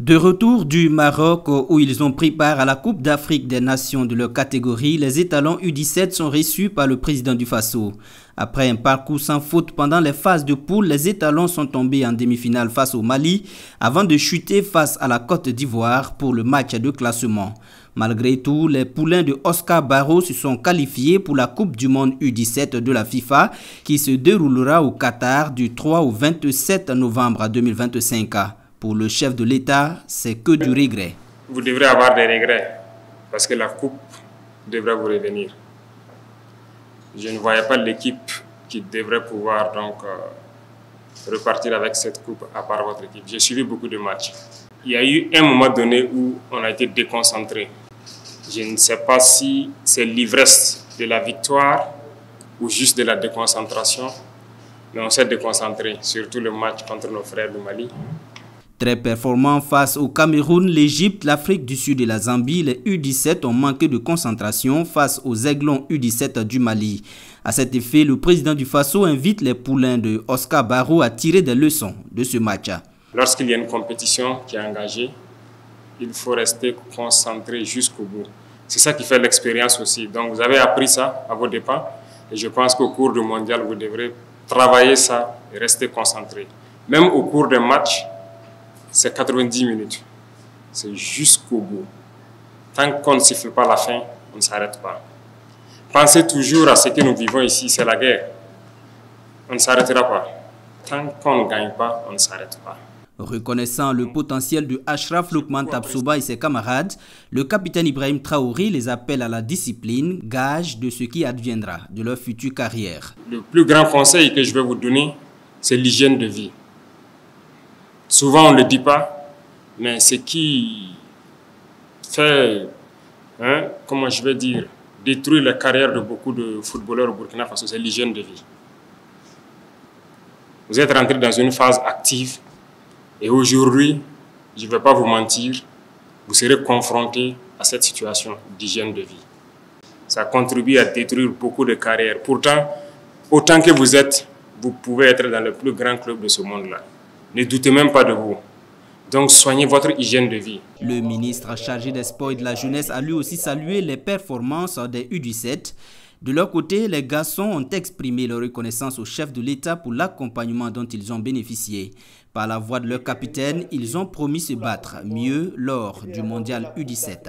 De retour du Maroc où ils ont pris part à la Coupe d'Afrique des Nations de leur catégorie, les étalons U17 sont reçus par le président du Faso. Après un parcours sans faute pendant les phases de poule, les étalons sont tombés en demi-finale face au Mali avant de chuter face à la Côte d'Ivoire pour le match de classement. Malgré tout, les poulains de Oscar Barreau se sont qualifiés pour la Coupe du Monde U17 de la FIFA qui se déroulera au Qatar du 3 au 27 novembre 2025. Pour le chef de l'État, c'est que du regret. Vous devrez avoir des regrets parce que la coupe devrait vous revenir. Je ne voyais pas l'équipe qui devrait pouvoir donc repartir avec cette coupe à part votre équipe. J'ai suivi beaucoup de matchs. Il y a eu un moment donné où on a été déconcentré. Je ne sais pas si c'est l'ivresse de la victoire ou juste de la déconcentration, mais on s'est déconcentré, surtout le match contre nos frères du Mali. Très performants face au Cameroun, l'Égypte, l'Afrique du Sud et la Zambie, les U17 ont manqué de concentration face aux Aiglons U17 du Mali. À cet effet, le président du Faso invite les poulains de Oscar Barreau à tirer des leçons de ce match. Lorsqu'il y a une compétition qui est engagée, il faut rester concentré jusqu'au bout. C'est ça qui fait l'expérience aussi. Donc vous avez appris ça à vos dépens et je pense qu'au cours du mondial, vous devrez travailler ça et rester concentré. Même au cours des matchs, c'est 90 minutes. C'est jusqu'au bout. Tant qu'on ne siffle pas la fin, on ne s'arrête pas. Pensez toujours à ce que nous vivons ici, c'est la guerre. On ne s'arrêtera pas. Tant qu'on ne gagne pas, on ne s'arrête pas. Reconnaissant le potentiel de Achraf Lookman Tabsouba et ses camarades, le capitaine Ibrahim Traoré les appelle à la discipline, gage de ce qui adviendra de leur future carrière. Le plus grand conseil que je vais vous donner, c'est l'hygiène de vie. Souvent, on ne le dit pas, mais ce qui fait, comment je vais dire, détruire la carrière de beaucoup de footballeurs au Burkina Faso, c'est l'hygiène de vie. Vous êtes rentré dans une phase active et aujourd'hui, je ne vais pas vous mentir, vous serez confronté à cette situation d'hygiène de vie. Ça contribue à détruire beaucoup de carrières. Pourtant, autant que vous êtes, vous pouvez être dans le plus grand club de ce monde-là. Ne doutez même pas de vous. Donc, soignez votre hygiène de vie. Le ministre chargé des sports et de la jeunesse a lui aussi salué les performances des U17. De leur côté, les garçons ont exprimé leur reconnaissance au chef de l'État pour l'accompagnement dont ils ont bénéficié. Par la voix de leur capitaine, ils ont promis se battre mieux lors du mondial U17.